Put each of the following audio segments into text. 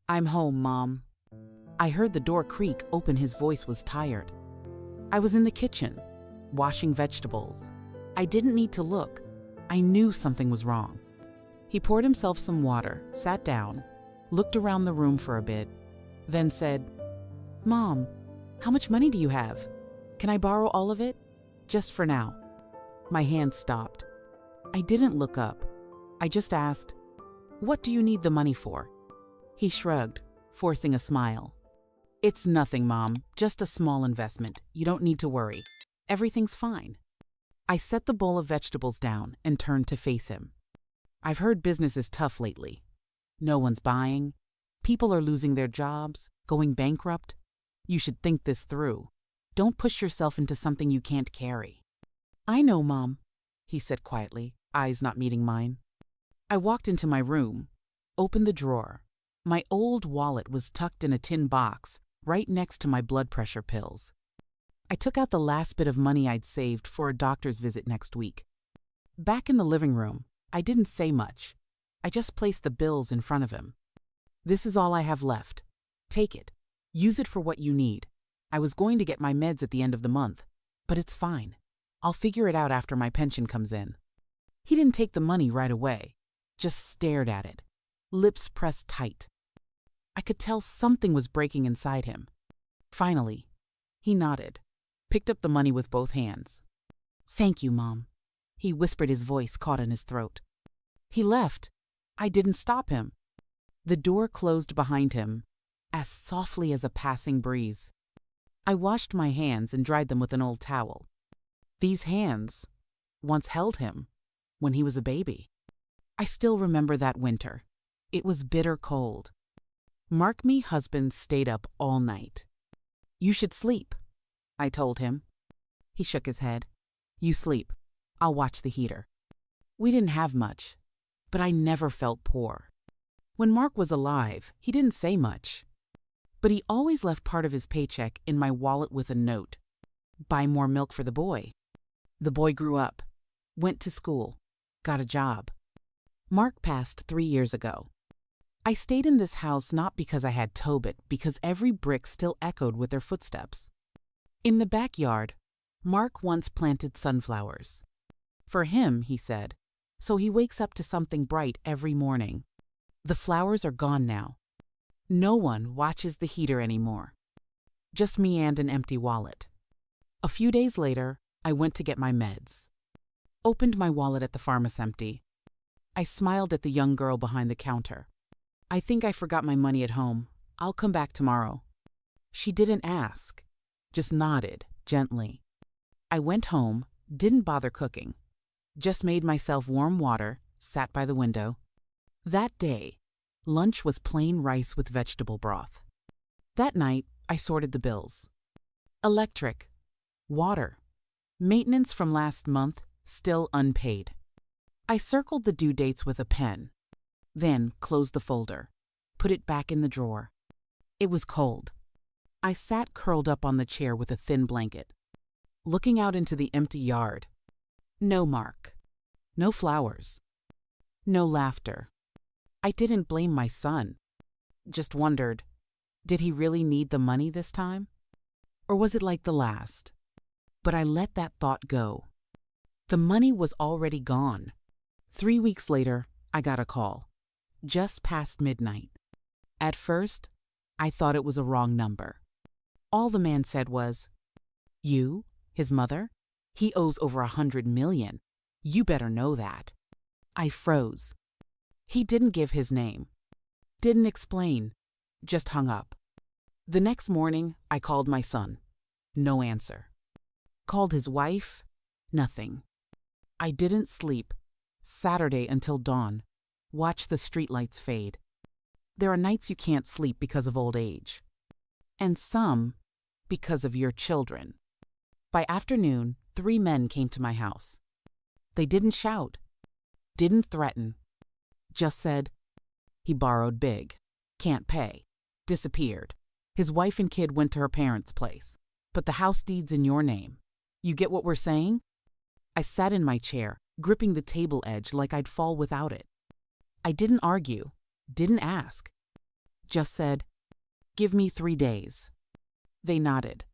I'm home, Mom. I heard the door creak open. His voice was tired. I was in the kitchen, washing vegetables. I didn't need to look. I knew something was wrong. He poured himself some water, sat down, looked around the room for a bit, then said, "Mom, how much money do you have? Can I borrow all of it? Just for now." My hand stopped. I didn't look up. I just asked, "What do you need the money for?" He shrugged, forcing a smile. "It's nothing, Mom, just a small investment. You don't need to worry. Everything's fine." I set the bowl of vegetables down and turned to face him. "I've heard business is tough lately. No one's buying. People are losing their jobs, going bankrupt. You should think this through. Don't push yourself into something you can't carry." "I know, Mom," he said quietly, eyes not meeting mine. I walked into my room, opened the drawer. My old wallet was tucked in a tin box right next to my blood pressure pills. I took out the last bit of money I'd saved for a doctor's visit next week. Back in the living room, I didn't say much. I just placed the bills in front of him. "This is all I have left. Take it. Use it for what you need. I was going to get my meds at the end of the month, but it's fine. I'll figure it out after my pension comes in." He didn't take the money right away, just stared at it, lips pressed tight. I could tell something was breaking inside him. Finally, he nodded, picked up the money with both hands. "Thank you, Mom," he whispered, his voice caught in his throat. He left. I didn't stop him. The door closed behind him, as softly as a passing breeze. I washed my hands and dried them with an old towel. These hands once held him when he was a baby. I still remember that winter. It was bitter cold. Mark Me husband stayed up all night. "You should sleep," I told him. He shook his head. "You sleep. I'll watch the heater." We didn't have much, but I never felt poor. When Mark was alive, he didn't say much, but he always left part of his paycheck in my wallet with a note. "Buy more milk for the boy." The boy grew up, went to school, got a job. Mark passed 3 years ago. I stayed in this house not because I had Tobit, because every brick still echoed with their footsteps. In the backyard, Mark once planted sunflowers. For him, he said, so he wakes up to something bright every morning. The flowers are gone now. No one watches the heater anymore. Just me and an empty wallet. A few days later, I went to get my meds. Opened my wallet at the pharmacy empty. I smiled at the young girl behind the counter. "I think I forgot my money at home. I'll come back tomorrow." She didn't ask, just nodded gently. I went home, didn't bother cooking. Just made myself warm water, sat by the window. That day, lunch was plain rice with vegetable broth. That night, I sorted the bills. Electric, water, maintenance from last month, still unpaid. I circled the due dates with a pen, then closed the folder, put it back in the drawer. It was cold. I sat curled up on the chair with a thin blanket, looking out into the empty yard. No Mark, no flowers, no laughter. I didn't blame my son, just wondered, did he really need the money this time? Or was it like the last? But I let that thought go. The money was already gone. 3 weeks later, I got a call, just past midnight. At first, I thought it was a wrong number. All the man said was, "You, his mother? He owes over $100 million. You better know that." I froze. He didn't give his name. Didn't explain. Just hung up. The next morning, I called my son. No answer. Called his wife. Nothing. I didn't sleep. Saturday until dawn. Watched the streetlights fade. There are nights you can't sleep because of old age. And some because of your children. By afternoon, 3 men came to my house. They didn't shout. Didn't threaten. Just said, "He borrowed big. Can't pay. Disappeared. His wife and kid went to her parents' place. But the house deed's in your name. You get what we're saying?" I sat in my chair, gripping the table edge like I'd fall without it. I didn't argue. Didn't ask. just said, "Give me 3 days." They nodded,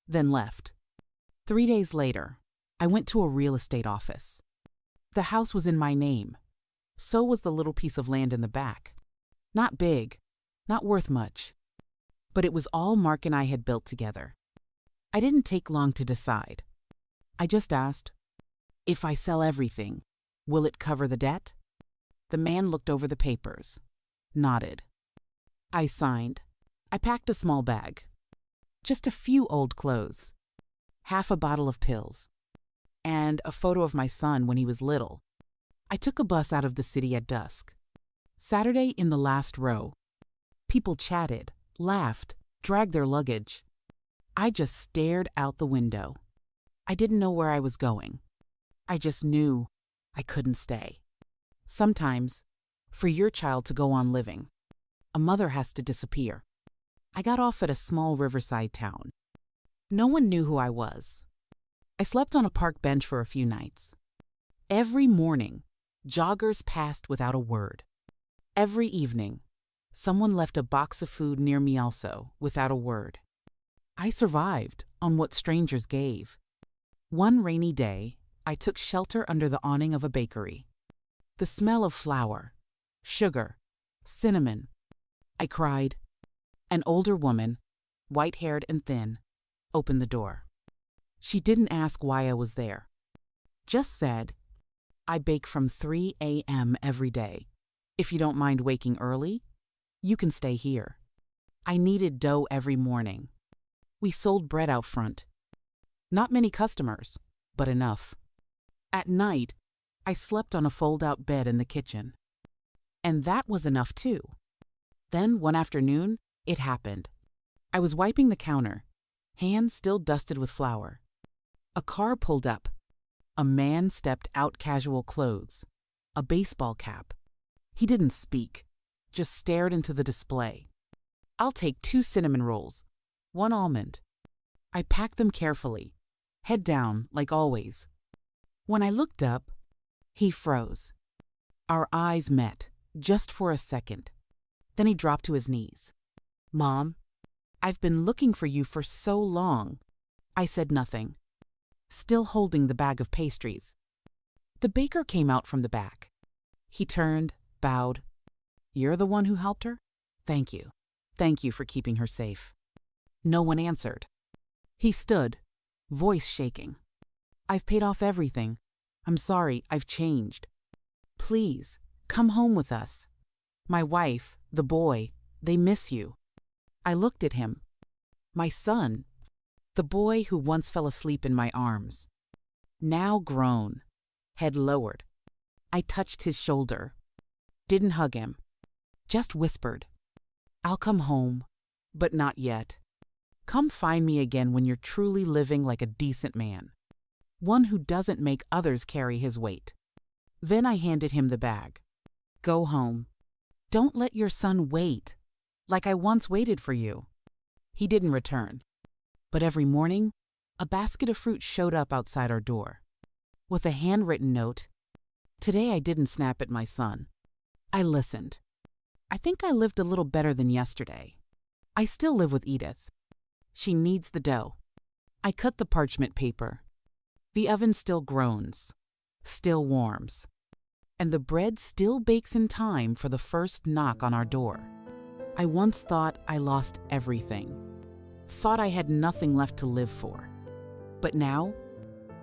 then left. 3 days later, I went to a real estate office. The house was in my name. So was the little piece of land in the back. Not big, not worth much. But it was all Mark and I had built together. I didn't take long to decide. I just asked, "If I sell everything, will it cover the debt?" The man looked over the papers, nodded. I signed. I packed a small bag. Just a few old clothes, half a bottle of pills, and a photo of my son when he was little. I took a bus out of the city at dusk. Saturday in the last row. People chatted, laughed, dragged their luggage. I just stared out the window. I didn't know where I was going. I just knew I couldn't stay. Sometimes, for your child to go on living, a mother has to disappear. I got off at a small riverside town. No one knew who I was. I slept on a park bench for a few nights. Every morning, joggers passed without a word. Every evening, someone left a box of food near me also, without a word. I survived on what strangers gave. One rainy day, I took shelter under the awning of a bakery. The smell of flour, sugar, cinnamon. I cried. An older woman, white-haired and thin, opened the door. She didn't ask why I was there. Just said, "I bake from 3 a.m. every day. If you don't mind waking early, you can stay here." I kneaded dough every morning. We sold bread out front. Not many customers, but enough. At night, I slept on a fold-out bed in the kitchen. And that was enough too. Then one afternoon, it happened. I was wiping the counter, hands still dusted with flour. A car pulled up. A man stepped out, casual clothes, a baseball cap. He didn't speak, just stared into the display. "I'll take 2 cinnamon rolls, 1 almond." I packed them carefully, head down like always. When I looked up, he froze. Our eyes met, just for a second. Then he dropped to his knees. "Mom, I've been looking for you for so long." I said nothing, still holding the bag of pastries. The baker came out from the back. He turned, bowed. "You're the one who helped her? Thank you. Thank you for keeping her safe." No one answered. He stood, voice shaking. "I've paid off everything. I'm sorry, I've changed. Please, come home with us. My wife, the boy, they miss you." I looked at him. My son, the boy who once fell asleep in my arms, now grown, head lowered. I touched his shoulder, didn't hug him, just whispered, "I'll come home, but not yet. Come find me again when you're truly living like a decent man, one who doesn't make others carry his weight." Then I handed him the bag. "Go home. Don't let your son wait, like I once waited for you." He didn't return. But every morning, a basket of fruit showed up outside our door, with a handwritten note. Today I didn't snap at my son. I listened. I think I lived a little better than yesterday. I still live with Edith. She kneads the dough. I cut the parchment paper. The oven still groans, still warms, and the bread still bakes in time for the first knock on our door. I once thought I lost everything, thought I had nothing left to live for. But now,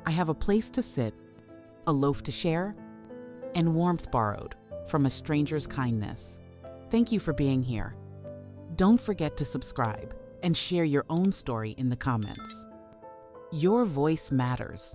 I have a place to sit, a loaf to share, and warmth borrowed from a stranger's kindness. Thank you for being here. Don't forget to subscribe and share your own story in the comments. Your voice matters.